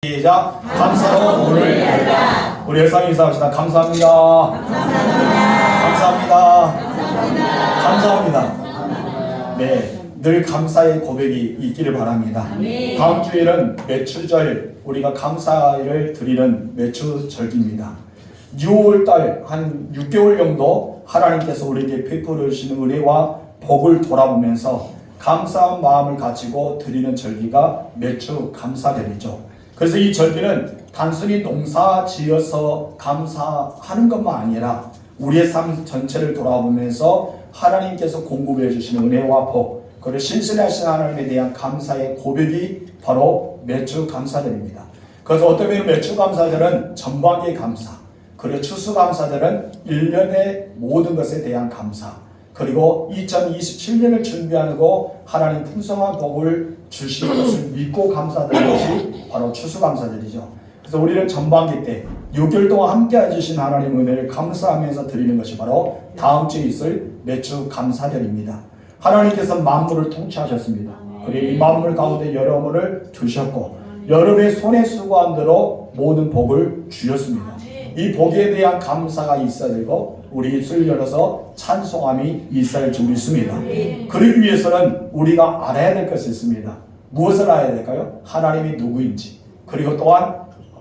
시작. 감사로 문을 열라. 우리 열상 인사합시다. 감사합니다. 감사합니다. 감사합니다. 네, 늘 감사의 고백이 있기를 바랍니다. 다음 주일은 매출절, 우리가 감사를 드리는 매출절기입니다. 6월달 한 6개월 정도 하나님께서 우리에게 베풀어 주시는 은혜와 복을 돌아보면서 감사한 마음을 가지고 드리는 절기가 매출 감사절이죠. 그래서 이 절기는 단순히 농사 지어서 감사하는 것만 아니라 우리의 삶 전체를 돌아보면서 하나님께서 공급해 주시는 은혜와 복, 그리고 신실하신 하나님에 대한 감사의 고백이 바로 매출 감사절입니다. 그래서 어떤 면은 매출 감사절은 전반기의 감사, 그리고 추수 감사절은 1년의 모든 것에 대한 감사, 그리고 2027년을 준비하고 하나님 풍성한 복을 주실 것을 믿고 감사드리는 것이 바로 추수감사절이죠. 그래서 우리는 전반기 때 6개월 동안 함께 해주신 하나님 은혜를 감사하면서 드리는 것이 바로 다음 주에 있을 매출감사절입니다. 하나님께서 만물을 통치하셨습니다. 그리고 이 만물 가운데 여러분을 두셨고 여러분의 손에 수고한 대로 모든 복을 주셨습니다. 이 복에 대한 감사가 있어야 되고 우리 입술을 열어서 찬송함이 있어야 줄 믿습니다. 그러기 위해서는 우리가 알아야 될 것이 있습니다. 무엇을 알아야 될까요? 하나님이 누구인지, 그리고 또한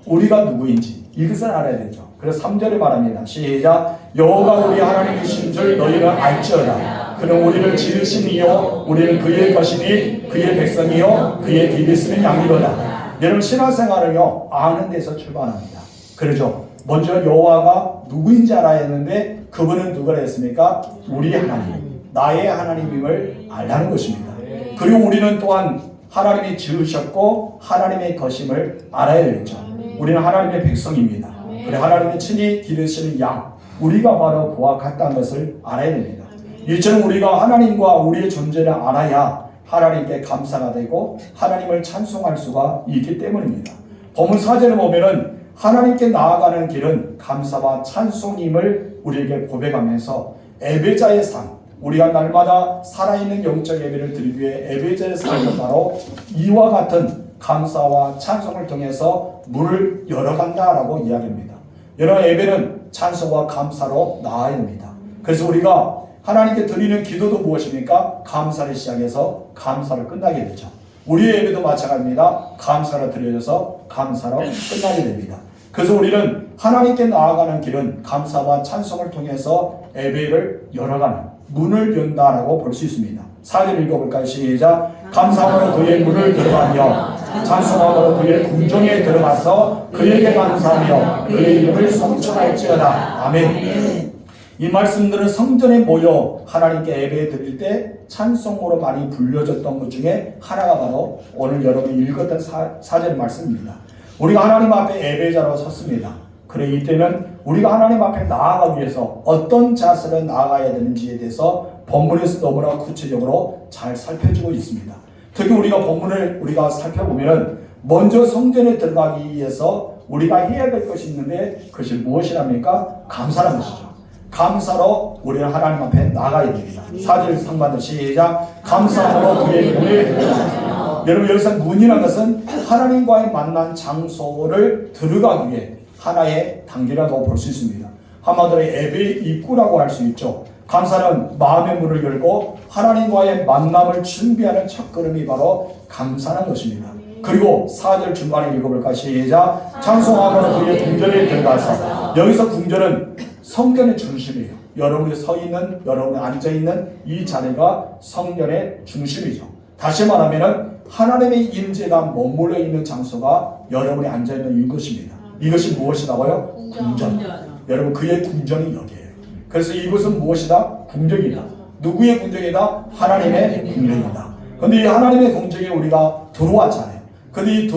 우리가 누구인지 이것을 알아야 되죠. 그래서 3절에 말합니다. 시작. 여호와가 우리 하나님이신 줄 너희는 알지어다. 그는 우리를 지으신 이요 우리는 그의 것이니 그의 백성이요 그의 길이 쓰는 양이로다. 여러분 신앙생활은요 아는 데서 출발합니다. 그렇죠. 먼저 여호와가 누구인지 알아야 했는데 그분은 누구라 했습니까? 우리 하나님, 나의 하나님임을 알라는 것입니다. 그리고 우리는 또한 하나님이 지으셨고 하나님의 것임을 알아야 되겠죠. 우리는 하나님의 백성입니다. 그리고 하나님이 친히 기르시는 양, 우리가 바로 그와 같다는 것을 알아야 됩니다. 이처럼 우리가 하나님과 우리의 존재를 알아야 하나님께 감사가 되고 하나님을 찬송할 수가 있기 때문입니다. 본문 4절에 보면은 하나님께 나아가는 길은 감사와 찬송임을 우리에게 고백하면서 예배자의 삶, 우리가 날마다 살아있는 영적 예배를 드리기 위해 예배자의 삶은 바로 이와 같은 감사와 찬송을 통해서 문을 열어간다라고 이야기합니다. 여러분 예배는 찬송과 감사로 나아야 됩니다. 그래서 우리가 하나님께 드리는 기도도 무엇입니까? 감사를 시작해서 감사를 끝나게 되죠. 우리의 예배도 마찬가지입니다. 감사로 드려져서 감사로 끝나게 됩니다. 그래서 우리는 하나님께 나아가는 길은 감사와 찬송을 통해서 예배를 열어가는 문을 연다라고 볼 수 있습니다. 4절 읽어볼까요? 시작. 감사함으로 그의 문을 들어가며 찬송함으로 그의 궁정에 들어가서 그에게 감사하며 그의 이름을 송축할지어다. 아멘. 이 말씀들은 성전에 모여 하나님께 예배 드릴 때 찬송으로 많이 불려졌던 것 중에 하나가 바로 오늘 여러분이 읽었던 4절 말씀입니다. 우리가 하나님 앞에 예배자로 섰습니다. 그래 이때는 우리가 하나님 앞에 나아가기 위해서 어떤 자세로 나아가야 되는지에 대해서 본문에서 너무나 구체적으로 잘 살펴주고 있습니다. 특히 우리가 본문을 살펴보면 먼저 성전에 들어가기 위해서 우리가 해야 될 것이 있는데 그것이 무엇이랍니까? 감사라는 것이죠. 감사로 우리는 하나님 앞에 나가야 됩니다. 4절 상반절 시작. 감사함으로 그의 문에 들어가서 여러분 여기서 문이라는 것은 하나님과의 만난 장소를 들어가기 위해 하나의 단계라고 볼 수 있습니다. 한마디로 예배의 입구라고 할 수 있죠. 감사는 마음의 문을 열고 하나님과의 만남을 준비하는 첫걸음이 바로 감사라는 것입니다. 그리고 4절 중간에 읽어볼까? 시작. 찬송함으로 그의 궁전에 들어가서 여기서 궁전은 성전의 중심이에요. 여러분이 서 있는, 여러분이 앉아 있는 이 자리가 성전의 중심이죠. 다시 말하면은 하나님의 임재가 머물러 있는 장소가 여러분이 앉아 있는 이것입니다. 이것이 무엇이라고요? 궁전. 여러분 그의 궁전이 여기에요. 그래서 이것은 무엇이다? 궁전이다. 누구의 궁전이다? 하나님의 궁전이다. 그런데 이 하나님의 궁전에 우리가 들어왔잖아요. 그런데 이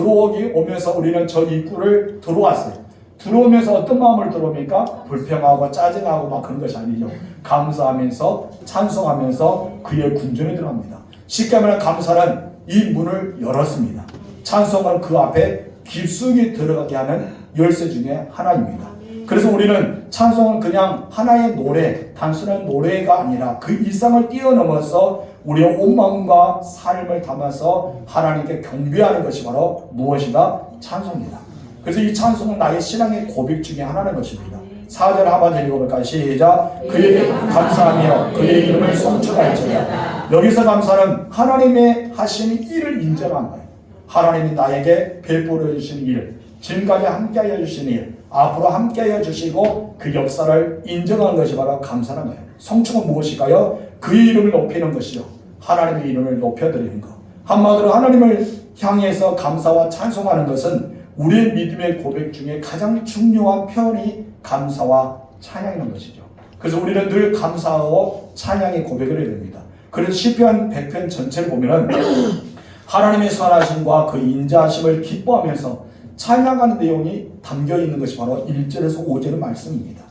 오면서 우리는 저 입구를 들어왔어요. 들어오면서 어떤 마음을 들어옵니까? 불평하고 짜증하고 막 그런 것이 아니죠. 감사하면서 찬송하면서 그의 궁전에 들어갑니다. 쉽게 말하면 감사는 이 문을 열었습니다. 찬송은 그 앞에 깊숙이 들어가게 하는 열쇠 중에 하나입니다. 그래서 우리는 찬송은 그냥 하나의 노래, 단순한 노래가 아니라 그 이상을 뛰어넘어서 우리의 온 마음과 삶을 담아서 하나님께 경배하는 것이 바로 무엇이다? 찬송이다. 그래서 이 찬송은 나의 신앙의 고백 중에 하나는 것입니다. 4절 한번 읽어볼까요? 시작. 그에게 감사하며 그의 이름을 송축할지어다. 여기서 감사는 하나님의 하신 일을 인정한 거예요. 하나님이 나에게 베풀어 주신 일, 지금까지 함께하여 주신 일, 앞으로 함께하여 주시고 그 역사를 인정하는 것이 바로 감사는 거예요. 성축은 무엇일까요? 그의 이름을 높이는 것이요, 하나님의 이름을 높여드리는 것. 한마디로 하나님을 향해서 감사와 찬송하는 것은 우리의 믿음의 고백 중에 가장 중요한 표현이 감사와 찬양이라는 것이죠. 그래서 우리는 늘 감사하고 찬양의 고백을 해야 됩니다. 그래서 시편 100편 전체를 보면은 하나님의 선하심과 그 인자하심을 기뻐하면서 찬양하는 내용이 담겨 있는 것이 바로 1절에서 5절의 말씀입니다.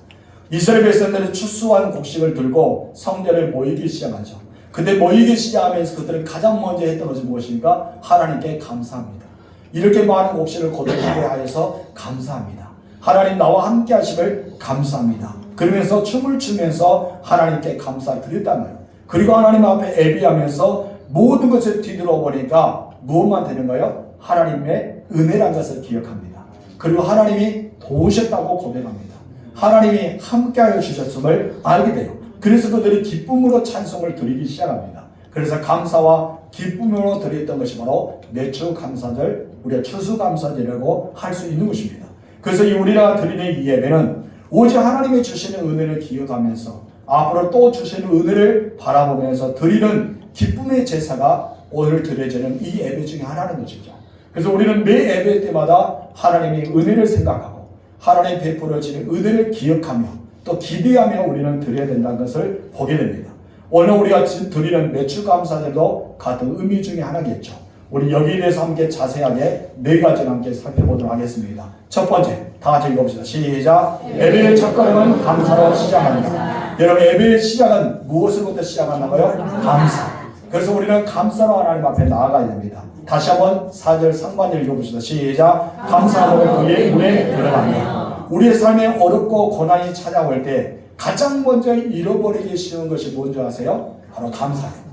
이스라엘 백성들은 추수한 곡식을 들고 성전에 모이기 시작하죠. 근데 모이기 시작하면서 그들은 가장 먼저 했던 것이 무엇인가? 하나님께 감사합니다. 이렇게 많은 곡식을 거두게 하여서 감사합니다. 하나님 나와 함께 하심을 감사합니다. 그러면서 춤을 추면서 하나님께 감사드렸단 말이에요. 그리고 하나님 앞에 예배하면서 모든 것을 뒤돌아 보니까 무엇만 되는가요? 하나님의 은혜란 것을 기억합니다. 그리고 하나님이 도우셨다고 고백합니다. 하나님이 함께하여 주셨음을 알게 돼요. 그래서 그들이 기쁨으로 찬송을 드리기 시작합니다. 그래서 감사와 기쁨으로 드렸던 것이 바로 매추감사절, 우리가 추수감사절이라고 할 수 있는 것입니다. 그래서 우리가 드리는 이 예배는 오직 하나님이 주시는 은혜를 기억하면서 앞으로 또 주시는 은혜를 바라보면서 드리는 기쁨의 제사가 오늘 드려지는 이 예배 중에 하나는 것이죠. 그래서 우리는 매 예배 때마다 하나님의 은혜를 생각하고 하나님 베풀어지는 은혜를 기억하며 또 기대하며 우리는 드려야 된다는 것을 보게 됩니다. 오늘 우리가 드리는 매추감사절도 같은 의미 중에 하나겠죠. 우리 여기에 대해서 함께 자세하게 4가지를 함께 살펴보도록 하겠습니다. 첫 번째, 다 같이 읽어봅시다. 시작. 예배의 첫걸음은 감사로 시작합니다. 여러분, 예배의 시작은 무엇으로부터 시작한다고요? 감사. 그래서 우리는 감사로 하나님 앞에 나아가야 됩니다. 다시 한번 4절 상반절 읽어봅시다. 시작. 감사하고 그의 문에 들어가며. 우리의 삶에 어렵고 고난이 찾아올 때 가장 먼저 잃어버리기 쉬운 것이 뭔지 아세요? 바로 감사예요.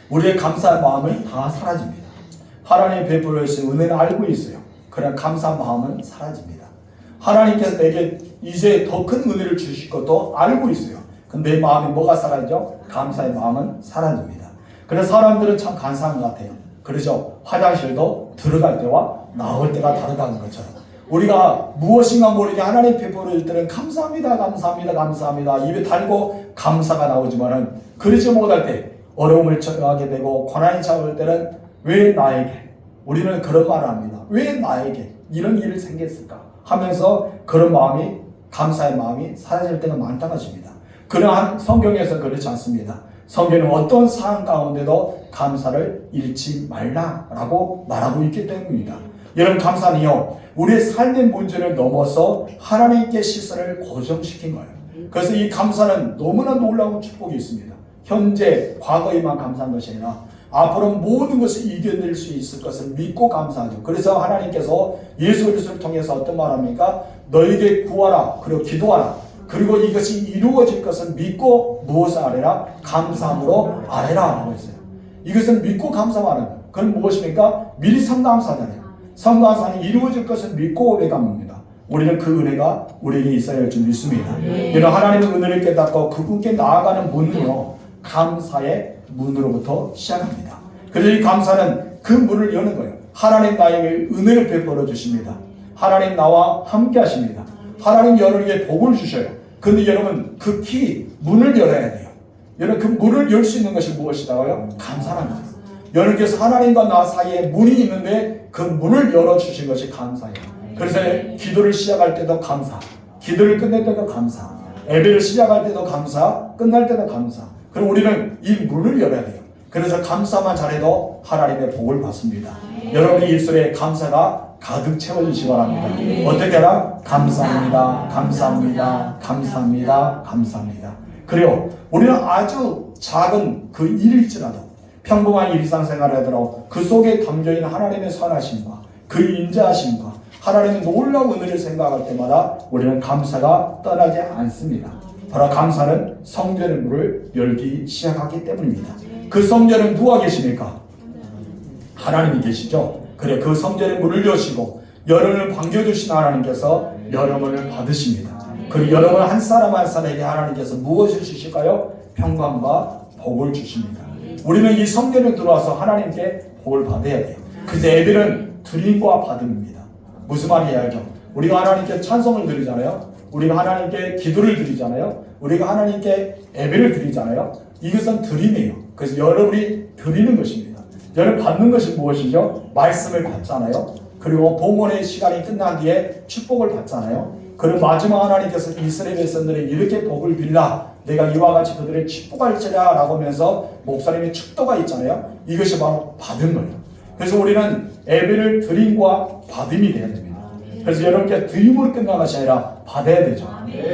우리의 감사의 마음은 다 사라집니다. 하나님이 베풀어 주신 은혜는 알고 있어요. 그러나 감사한 마음은 사라집니다. 하나님께서 내게 이제 더 큰 은혜를 주실 것도 알고 있어요. 근데 내 마음이 뭐가 사라지죠? 감사의 마음은 사라집니다. 그래서 사람들은 참 간사한 것 같아요. 그렇죠? 화장실도 들어갈 때와 나올 때가 다르다는 것처럼 우리가 무엇인가 모르게 하나님 베풀어 줄 때는 감사합니다, 감사합니다, 감사합니다 입에 달고 감사가 나오지만은 그러지 못할 때 어려움을 처하게 되고 고난이 찾아올 때는 왜 나에게? 우리는 그런 말을 합니다. 왜 나에게 이런 일이 생겼을까? 하면서 그런 마음이, 감사의 마음이 사라질 때가 많다는 것입니다. 그러한 성경에서 그렇지 않습니다. 성경은 어떤 상황 가운데도 감사를 잃지 말라라고 말하고 있기 때문입니다. 여러분, 감사는요, 우리의 삶의 문제를 넘어서 하나님께 시선을 고정시킨 거예요. 그래서 이 감사는 너무나 놀라운 축복이 있습니다. 현재, 과거에만 감사한 것이 아니라 앞으로 모든 것을 이겨낼 수 있을 것을 믿고 감사하죠. 그래서 하나님께서 예수 그리스도를 통해서 어떤 말합니까? 너에게 구하라, 그리고 기도하라. 그리고 이것이 이루어질 것을 믿고 무엇을 아뢰라? 감사함으로 아뢰라 라고 했어요. 이것은 믿고 감사하는 거예요. 그건 무엇입니까? 미리 성감사잖아요. 성감사는 이루어질 것을 믿고 오래갑니다. 우리는 그 은혜가 우리에게 있어야 할 줄 믿습니다. 이런 하나님의 은혜를 깨닫고 그분께 나아가는 문은요, 감사의 문으로부터 시작합니다. 그래서 이 감사는 그 문을 여는 거예요. 하나님 나에게 은혜를 베풀어 주십니다. 하나님 나와 함께 하십니다. 하나님 여러분에게 복을 주셔요. 근데 여러분, 그 키, 문을 열어야 돼요. 여러분, 그 문을 열 수 있는 것이 무엇이다고요? 감사랍니다. 여러분께서 하나님과 나 사이에 문이 있는데 그 문을 열어주신 것이 감사예요. 그래서 기도를 시작할 때도 감사, 기도를 끝낼 때도 감사, 예배를 시작할 때도 감사, 끝날 때도 감사. 그럼 우리는 이 문을 열어야 돼요. 그래서 감사만 잘해도 하나님의 복을 받습니다. 여러분의 입술에 감사가 가득 채워주시기 바랍니다. 어떻게 하라? 감사합니다, 감사합니다, 감사합니다, 감사합니다. 그래요. 우리는 아주 작은 그 일일지라도 평범한 일상생활을 하더라도 그 속에 담겨있는 하나님의 선하심과 그 인자하심과 하나님의 놀라운 은혜를 생각할 때마다 우리는 감사가 떠나지 않습니다. 바로 감사는 성전의 문을 열기 시작하기 때문입니다. 그 성전은 누가 계십니까? 하나님이 계시죠. 그래, 그 성전의 문을 여시고 여러분을 반겨주신 하나님께서 여러분을 받으십니다. 그리고 여러분 한 사람 한 사람에게 하나님께서 무엇을 주실까요? 평강과 복을 주십니다. 우리는 이 성전에 들어와서 하나님께 복을 받아야 돼요. 그래서 예배는 드림과 받음입니다. 무슨 말인지 알죠? 우리가 하나님께 찬송을 드리잖아요. 우리가 하나님께 기도를 드리잖아요. 우리가 하나님께 예배를 드리잖아요. 이것은 드림이에요. 그래서 여러분이 드리는 것입니다. 여러분 받는 것이 무엇이죠? 말씀을 받잖아요. 그리고 봉헌의 시간이 끝난 뒤에 축복을 받잖아요. 그리고 마지막 하나님께서 이스라엘 백성들이 이렇게 복을 빌라 내가 이와 같이 그들의 축복할지라 라고 하면서 목사님의 축도가 있잖아요. 이것이 바로 받은 거예요. 그래서 우리는 예배를 드림과 받음이 되어야 됩니다. 그래서 여러분께 드림으로 끝난 것이 아니라 받아야 되죠.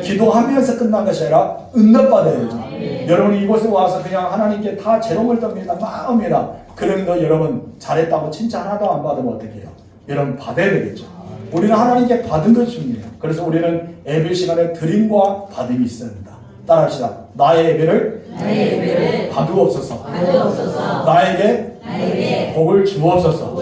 기도하면서 끝난 것이 아니라 응답받아야 되죠. 여러분이 이곳에 와서 그냥 하나님께 다 재롱을 떱니다. 마음이다. 그런데 여러분 잘했다고 칭찬 하나도 안 받으면 어떻게 해요? 여러분 받아야 되겠죠. 우리는 하나님께 받은 것입니다. 그래서 우리는 예배 시간에 드림과 받음이 있어야 합니다. 따라합시다. 나의 예배를 받으옵소서. 나에게 복을 주옵소서.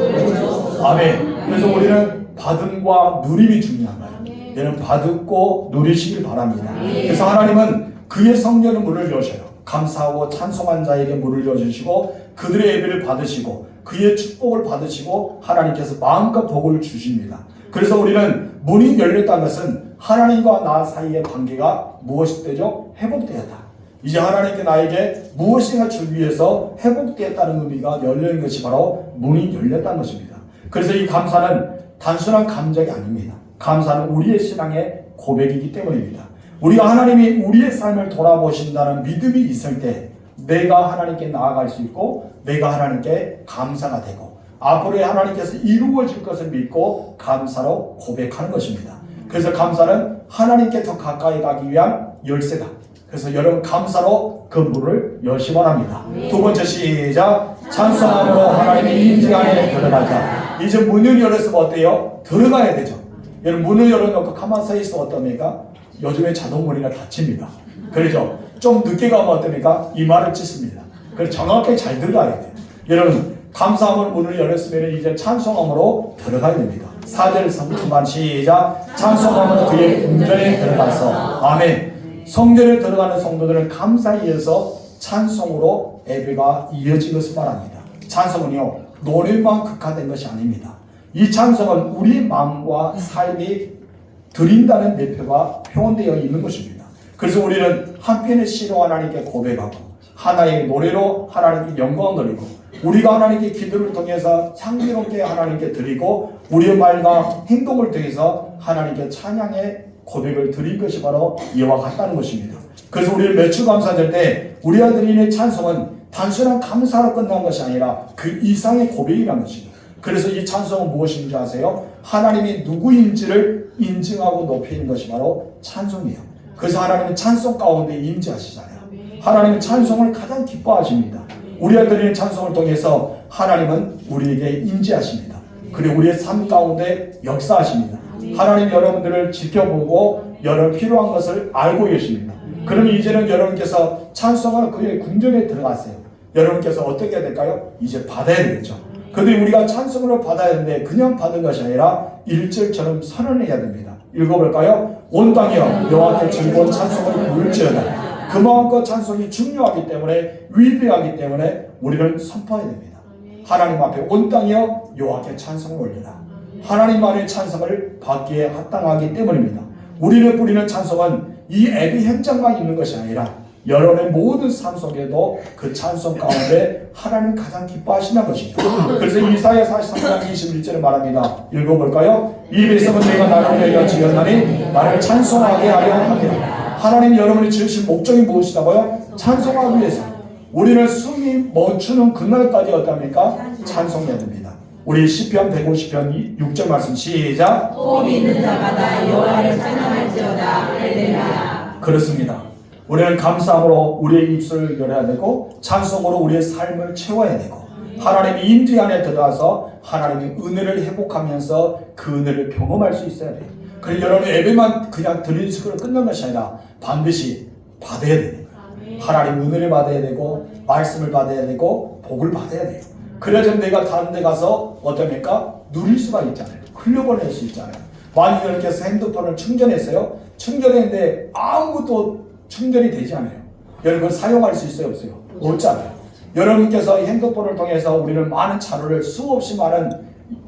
아멘. 그래서 우리는 받음과 누림이 중요한 거예요. 여러분 받고 누리시길 바랍니다. 그래서 하나님은 그의 성전의 문을 여셔요. 감사하고 찬송한 자에게 문을 여주시고 그들의 예배를 받으시고 그의 축복을 받으시고 하나님께서 마음껏 복을 주십니다. 그래서 우리는 문이 열렸다는 것은 하나님과 나 사이의 관계가 무엇이 되죠? 회복되었다. 이제 하나님께 나에게 무엇인가 주기 위해서 회복되었다는 의미가 열리는 것이 바로 문이 열렸다는 것입니다. 그래서 이 감사는 단순한 감정이 아닙니다. 감사는 우리의 신앙의 고백이기 때문입니다. 우리가 하나님이 우리의 삶을 돌아보신다는 믿음이 있을 때 내가 하나님께 나아갈 수 있고 내가 하나님께 감사가 되고 앞으로 하나님께서 이루어질 것을 믿고 감사로 고백하는 것입니다. 그래서 감사는 하나님께 더 가까이 가기 위한 열쇠다. 그래서 여러분 감사로 그 문을 여시 바랍니다. 두 번째 시작. 찬송함으로 하나님의 임재 안에 들어가자. 이제 문을 열었으면 어때요? 들어가야 되죠. 여러분 문을 열어놓고 가만히 서 있으면 어떻습니까? 요즘에 자동문이나 닫힙니다. 그렇죠? 좀 늦게 가면 어떻습니까? 이마를 찢습니다. 그래서 정확하게 잘 들어가야 돼요. 여러분 감사함으로 문을 열었으면 이제 찬송함으로 들어가야 됩니다. 4절 성투만 시작. 찬송함으로 그의 궁전에 들어가서 아멘. 성전에 들어가는 성도들은 감사에 의해서 찬송으로 예배가 이어진 것을 말합니다. 찬송은요 노래만 극화된 것이 아닙니다. 이 찬송은 우리 마음과 삶이 드린다는 내표가 표현되어 있는 것입니다. 그래서 우리는 한편의 시로 하나님께 고백하고 하나의 노래로 하나님께 영광 드리고 우리가 하나님께 기도를 통해서 향기롭게 하나님께 드리고 우리의 말과 행동을 통해서 하나님께 찬양의 고백을 드린 것이 바로 이와 같다는 것입니다. 그래서 우리는 매출 감사절 때 우리 아들인의 찬송은 단순한 감사로 끝난 것이 아니라 그 이상의 고백이라는 것입니다. 그래서 이 찬송은 무엇인지 아세요? 하나님이 누구인지를 인증하고 높이는 것이 바로 찬송이에요. 그래서 하나님은 찬송 가운데 임재하시잖아요. 하나님은 찬송을 가장 기뻐하십니다. 우리 아들의 찬송을 통해서 하나님은 우리에게 임재하십니다. 그리고 우리의 삶 가운데 역사하십니다. 하나님 여러분들을 지켜보고 여러분 필요한 것을 알고 계십니다. 그러면 이제는 여러분께서 찬송하는 그의 궁전에 들어갔어요. 여러분께서 어떻게 해야 될까요? 이제 받아야 되겠죠. 그런데 우리가 찬송으로 받아야 되는데 그냥 받은 것이 아니라 1절처럼 선언해야 됩니다. 읽어볼까요? 온 땅이여 여호와께 즐거운 찬송을 부를지어다. 그 마음과 찬송이 중요하기 때문에 위대하기 때문에 우리는 선포해야 됩니다. 하나님 앞에 온 땅이여 여호와께 찬송을 올리라. 하나님 안의 찬송을 받기에 합당하기 때문입니다. 우리를 뿌리는 찬송은 이 예배 현장만 있는 것이 아니라 여러분의 모든 삶 속에도 그 찬송 가운데 하나님 가장 기뻐하시는 것이죠. 그래서 이사야 43장 21절에 말합니다. 읽어볼까요? 이 백성은 내가 나를 위하여 지었나니 나를 찬송하게 하려 함이라. 하나님 여러분이 지으신 목적이 무엇이라고요? 찬송하기 위해서. 우리는 숨이 멈추는 그날까지 어떻습니까? 찬송해야 됩니다. 우리 시편 150편 6절 말씀 시작. 또 믿는 자마다 여호와를 찬양할지어다. 할렐루야. 그렇습니다. 우리는 감사함으로 우리의 입술을 열어야 되고 찬송으로 우리의 삶을 채워야 되고 하나님의 임재 안에 들어가서 하나님의 은혜를 회복하면서 그 은혜를 경험할 수 있어야 돼요. 그래서 여러분 예배만 그냥 드리는 식으로 끝난 것이 아니라 반드시 받아야 돼요. 하나님 은혜를 받아야 되고 말씀을 받아야 되고 복을 받아야 돼요. 그래야 내가 다른 데 가서 어떻습니까? 누릴 수가 있잖아요. 흘려보낼 수 있잖아요. 만약 여러분께서 핸드폰을 충전했어요. 충전했는데 아무것도 충전이 되지 않아요. 여러분 사용할 수 있어요? 없어요? 없잖아요. 여러분께서 핸드폰을 통해서 우리는 많은 자료를 수없이 많은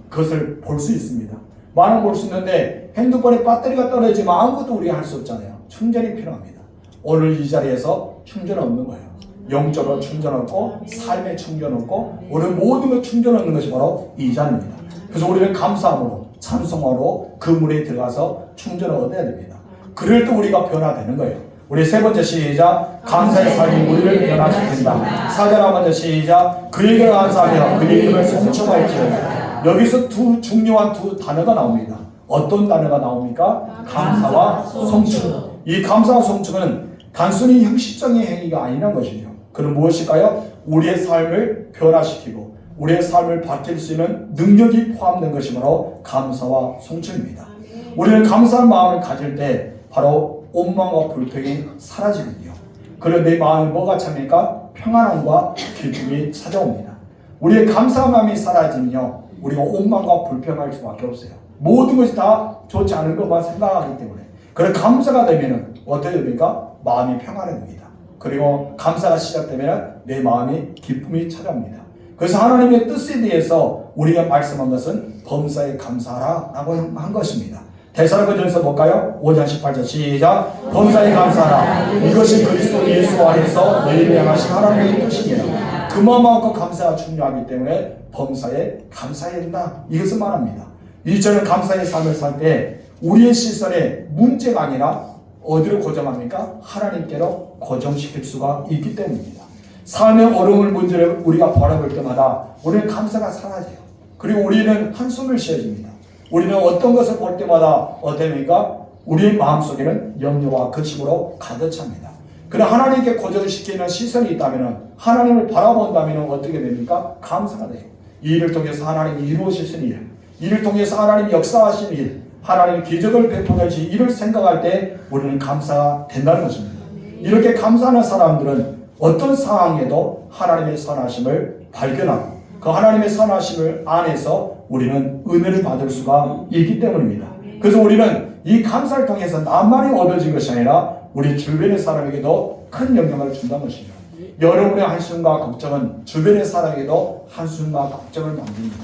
것을 볼 수 있습니다. 많은 볼 수 있는데 핸드폰에 배터리가 떨어지면 아무것도 우리가 할 수 없잖아요. 충전이 필요합니다. 오늘 이 자리에서 충전 없는 거예요. 영적으로 충전 얻고 삶의 충전 얻고 오늘 모든 것 충전 얻는 것이 바로 이 자리입니다. 그래서 우리는 감사함으로 찬송으로 그 문에 들어가서 충전을 얻어야 됩니다. 그럴 때 우리가 변화되는 거예요. 우리 세 번째 시작. 감사의 삶이 우리를 변화시킨다. 사절 한 번째 시작. 그에게 감사하며 그의 이름을 송축할지어다. 여기서 중요한 두 단어가 나옵니다. 어떤 단어가 나옵니까? 감사와 송축. 이 감사와 송축은 단순히 형식적인 행위가 아니란 것이죠. 그럼 무엇일까요? 우리의 삶을 변화시키고 우리의 삶을 바뀔 수 있는 능력이 포함된 것이 바로 감사와 송축입니다. 우리는 감사한 마음을 가질 때 바로 원망과 불평이 사라지거든요. 그리고 내 마음에 뭐가 참니까? 평안함과 기쁨이 찾아옵니다. 우리의 감사한 마음이 사라지면요, 우리가 원망과 불평할 수밖에 없어요. 모든 것이 다 좋지 않은 것만 생각하기 때문에. 그래서 감사가 되면은 어떻게 됩니까? 마음이 평안해집니다. 그리고 감사가 시작되면 내 마음이 기쁨이 찾아옵니다. 그래서 하나님의 뜻에 대해서 우리가 말씀한 것은 범사에 감사하라라고 한 것입니다. 데살로니가전서 볼까요? 5장 18절 시작. 범사에 감사하라. 이것이 그리스도 예수 안에서 너희를 향하신 하나님의 뜻이니라. 그만큼 감사가 중요하기 때문에 범사에 감사해야 된다. 이것을 말합니다. 이처럼 감사의 삶을 살 때 우리의 시선에 문제가 아니라 어디로 고정합니까? 하나님께로 고정시킬 수가 있기 때문입니다. 삶의 어려움을 문제를 우리가 바라볼 때마다 우리는 감사가 사라져요. 그리고 우리는 한숨을 쉬어집니다. 우리는 어떤 것을 볼 때마다 어떻습니까? 우리의 마음속에는 염려와 근심으로 가득 찹니다. 그러나 하나님께 고정시키는 시선이 있다면, 하나님을 바라본다면 어떻게 됩니까? 감사가 돼요. 이 일을 통해서 하나님이 이루어지신 일, 이를 통해서 하나님이 역사하신 일, 하나님이 기적을 베풀어지 이를 생각할 때 우리는 감사가 된다는 것입니다. 이렇게 감사하는 사람들은 어떤 상황에도 하나님의 선하심을 발견하고 그 하나님의 선하심을 안에서 우리는 은혜를 받을 수가 있기 때문입니다. 그래서 우리는 이 감사를 통해서 나만이 얻어진 것이 아니라 우리 주변의 사람에게도 큰 영향을 준다는 것입니다. 여러분의 한숨과 걱정은 주변의 사람에게도 한숨과 걱정을 만듭니다.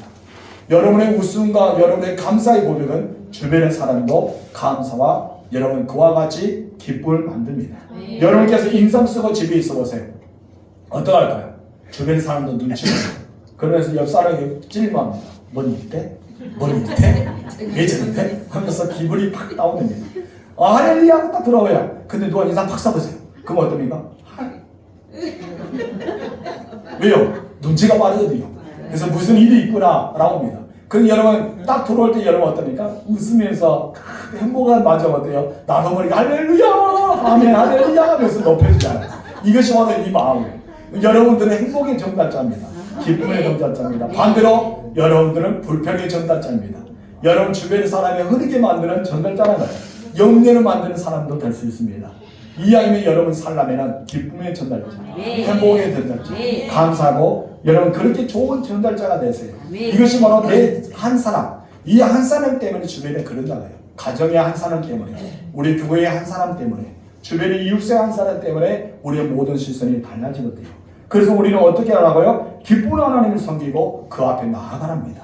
여러분의 웃음과 여러분의 감사의 고백은 주변의 사람도 감사와 여러분 그와 같이 기쁨을 만듭니다. 여러분께서 인상 쓰고 집에 있어 보세요. 어떡할까요? 주변 사람도 눈치 보고 그러면서 옆 사람이 찔림합니다. 머리 밑에? 머리 밑에? 왜 저런데? 하면서 기분이 팍 다운됩니다. 아, 할렐루야 하고 딱 들어와요. 근데 누가 인상 팍 써보세요. 그럼 어떻습니까? 왜요? 눈치가 빠르거든요. 그래서 무슨 일이 있구나 나옵니다. 그럼 여러분 딱 들어올 때 여러분 어떻습니까? 웃으면서 행복한 마음 어때요? 나도 모르게 할렐루야 아멘 할렐루야 하면서 높여주잖아요. 이것이 바로 이 마음이에요. 여러분들은 행복의 전달자입니다. 기쁨의 전달자입니다. 반대로 여러분들은 불평의 전달자입니다. 여러분 주변의 사람이 흐르게 만드는 전달자라는 거예요. 영예를 만드는 사람도 될 수 있습니다. 이왕이면 여러분 살라면 기쁨의 전달자, 행복의 전달자, 감사하고 여러분 그렇게 좋은 전달자가 되세요. 이것이 바로 내 한 사람, 이 한 사람 때문에 주변에 그런 자가요. 가정의 한 사람 때문에, 우리 교회의 한 사람 때문에, 주변의 이웃의 한 사람 때문에 우리의 모든 시선이 달라지거든요. 그래서 우리는 어떻게 하라고요? 기쁜 하나님을 섬기고 그 앞에 나아가랍니다.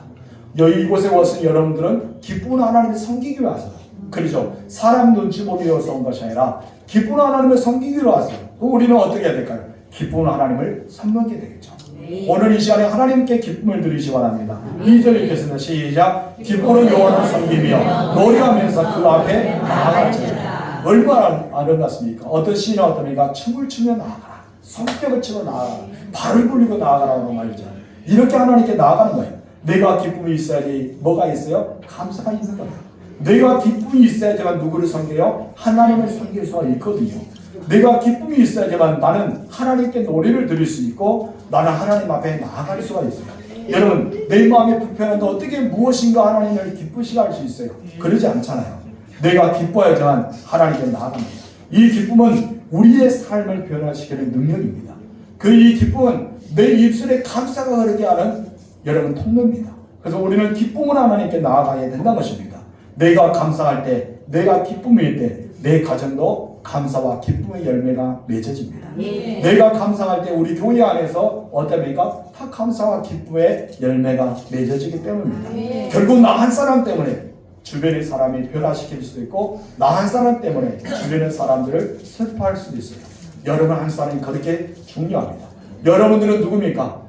이곳에 와서 여러분들은 기쁜 하나님을 섬기기 위해서, 그렇죠? 사람 눈치 보기 위해서 온 것이 아니라 기쁜 하나님을 섬기기 위해서. 우리는 어떻게 해야 될까요? 기쁜 하나님을 섬기게 되겠죠. 오늘 이 시간에 하나님께 기쁨을 드리시기 바랍니다. 2절 읽겠습니다. 시작. 기쁨으로 여호와를 섬기며 노래하면서 그 앞에 나아갈지어다. 얼마나 아름답습니까? 어떤 시인은 어떻습니까? 춤을 추며 나아가라. 손뼉을 치고 나아가라. 발을 굴리고 나아가라고 말이죠. 이렇게 하나님께 나아가는 거예요. 내가 기쁨이 있어야지 뭐가 있어요? 감사가 있는 거예요. 내가 기쁨이 있어야지만 누구를 섬겨요? 하나님을 섬길 수가 있거든요. 내가 기쁨이 있어야지만 나는 하나님께 노래를 드릴 수 있고 나는 하나님 앞에 나아갈 수가 있어요. 여러분 내 마음이 불편한데 어떻게 무엇인가 하나님을 기쁘시게 할 수 있어요? 그러지 않잖아요. 내가 기뻐야지만 하나님께 나아갑니다. 이 기쁨은 우리의 삶을 변화시키는 능력입니다. 그 이 기쁨은 내 입술에 감사가 흐르게 하는 여러분 통로입니다. 그래서 우리는 기쁨을 하나님께 나아가야 된다는 것입니다. 내가 감사할 때, 내가 기쁨일 때 내 가정도 감사와 기쁨의 열매가 맺어집니다. 내가 감사할 때 우리 교회 안에서 어떻습니까? 다 감사와 기쁨의 열매가 맺어지기 때문입니다. 결국 나 한 사람 때문에 주변의 사람이 변화시킬 수도 있고 나 한 사람 때문에 주변의 사람들을 슬퍼할 수도 있어요. 여러분 한 사람이 그렇게 중요합니다. 여러분들은 누굽니까?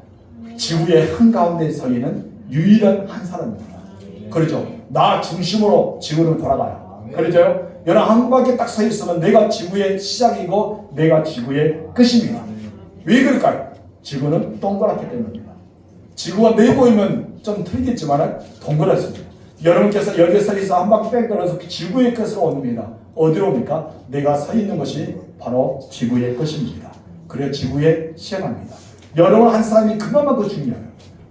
지구의 한가운데 서 있는 유일한 한 사람입니다. 그렇죠? 나 중심으로 지구는 돌아가요. 그렇죠? 여러분 한 곳밖에 딱 서 있으면 내가 지구의 시작이고 내가 지구의 끝입니다. 왜 그럴까요? 지구는 동그랗기 때문입니다. 지구가 네모이면 좀 틀리겠지만 동그랗습니다. 여러분께서 여기 서 있어 한 바퀴 뺑 돌아서 지구의 끝으로 옵니다. 어디로 옵니까? 내가 서 있는 것이 바로 지구의 끝입니다. 그래야 지구의 시작합니다. 여러분 한 사람이 그만큼 중요해요.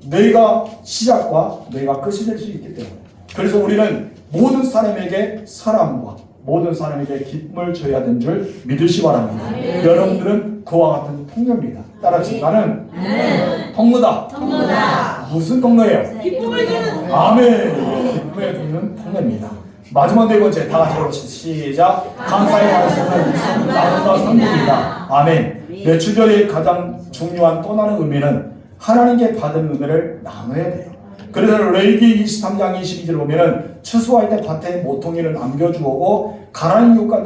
내가 시작과 내가 끝이 될 수 있기 때문에. 그래서 우리는 모든 사람에게 사랑과 모든 사람에게 기쁨을 줘야 되는 줄 믿으시 바랍니다. 여러분들은 그와 같은 통로입니다. 따라서 나는 통로다. 무슨 통로예요? 기쁨을 주는 아멘. 기쁨을 주는 통로입니다. 마지막 네 번째 다 같이 시작. 감사의 말씀은 나눔과 선물이다. 아멘. 매출절의 가장 중요한 또 다른 의미는 하나님께 받은 은혜를 나눠야 돼요. 그래서 레위기 23장 22절을 보면은 추수할 때 밭에 모퉁이를 남겨주고 가난한 이웃과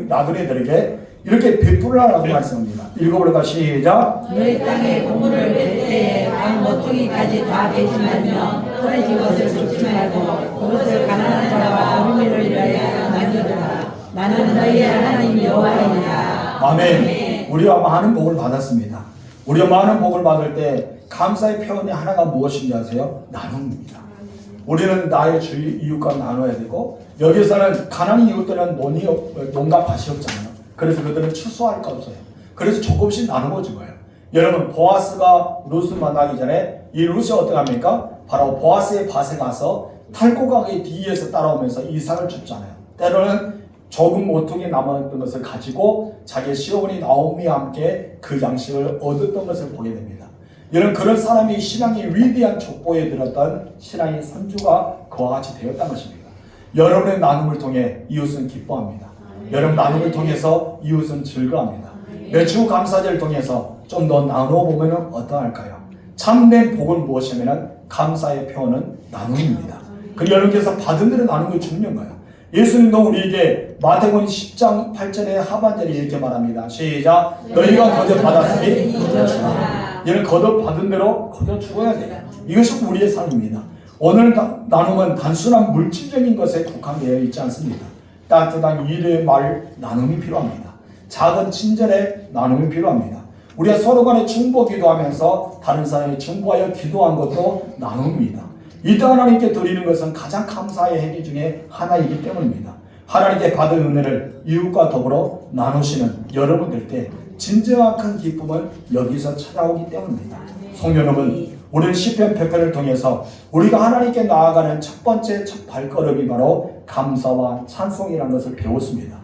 나그네들에게 이렇게 베풀라라고 말씀합니다. 읽어보려다 시작. 너희 땅에 곡물을 뺄 때에 각 모퉁이까지 다 배심하며 떨어진 것을 줍지 말고 그것을 가난한 자와 어린이를 위하여 남겨두라. 나는 너희의 하나님 여호와이니라. 아멘. 우리가 많은 복을 받았습니다. 우리가 많은 복을 받을 때 감사의 표현이 하나가 무엇인지 아세요? 나눔입니다. 우리는 나의 주위 이웃과 나눠야 되고 여기서는 가난한 이웃들은 농가 밭이 없잖아요. 그래서 그들은 추수할 거 없어요. 그래서 조금씩 나누어 준 거예요. 여러분 보아스가 룻을 만나기 전에 이 룻이 어떻게 합니까? 바로 보아스의 밭에 가서 탈곡하게 뒤에서 따라오면서 이삭을 줍잖아요. 때로는 조금 모퉁이 남았던 것을 가지고 자기 시어머니 나오미와 함께 그 양식을 얻었던 것을 보게 됩니다. 여러분 그런 사람이 신앙의 위대한 족보에 들었던 신앙의 선주가 그와 같이 되었다는 것입니다. 여러분의 나눔을 통해 이웃은 기뻐합니다. 여러분 나눔을 통해서 이웃은 즐거워합니다. 매주 감사절을 통해서 좀 더 나누어 보면 어떠할까요? 참된 복은 무엇이냐면 감사의 표현은 나눔입니다. 그리고 여러분께서 받은 대로 나누는 게 중요한 거예요. 예수님도 우리에게 마태복음 10장 8절의 하반절에 이렇게 말합니다. 시작. 너희가 거저 받았으니 거저 주라. 얘는 거듭 받은 대로 거저 주어야 돼요. 이것이 우리의 삶입니다. 오늘 나눔은 단순한 물질적인 것에 국한되어 있지 않습니다. 따뜻한 일의 말 나눔이 필요합니다. 작은 친절의 나눔이 필요합니다. 우리가 서로 간에 중보 기도하면서 다른 사람이 중보하여 기도한 것도 나눔입니다. 이 땅 하나님께 드리는 것은 가장 감사의 행위 중에 하나이기 때문입니다. 하나님께 받은 은혜를 이웃과 더불어 나누시는 여러분들 때 진정한 큰 기쁨은 여기서 찾아오기 때문입니다. 성도여러분, 우리는 시편 100편을 통해서 우리가 하나님께 나아가는 첫 번째 첫 발걸음이 바로 감사와 찬송이라는 것을 배웠습니다.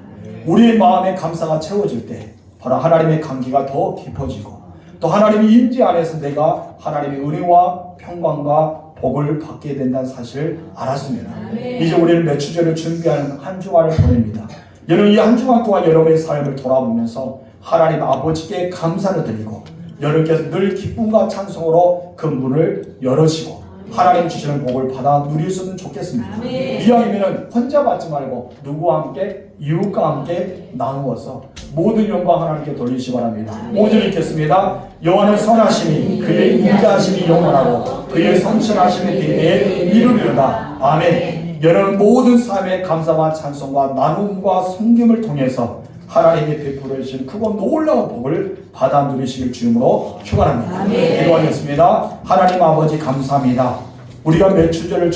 우리의 마음에 감사가 채워질 때 바로 하나님의 관계가 더 깊어지고 또 하나님의 임재 안에서 내가 하나님의 은혜와 평강과 복을 받게 된다는 사실을 알았습니다. 이제 우리는 매주절을 준비하는 한 주간을 보냅니다. 여러분 이 한 주간 동안 여러분의 삶을 돌아보면서 하나님 아버지께 감사를 드리고 여러분께서 늘 기쁨과 찬송으로 그 문을 열으시고 하나님 주시는 복을 받아 누리셨으면 좋겠습니다. 이왕이면 혼자 받지 말고 누구와 함께 이웃과 함께 나누어서 모든 영광 하나님께 돌리시 바랍니다. 5절 읽겠습니다. 여호와는 선하시니 그의 인자하심이 영원하고 그의 성실하심이 대대에 이르리로다. 아멘. 여러분 모든 삶의 감사와 찬송과 나눔과 섬김을 통해서 하나님이 베풀어 주신 크고 놀라운 복을 받아 누리시길 주님으로 축원합니다. 기도하겠습니다. 하나님 아버지 감사합니다. 우리가 매주절을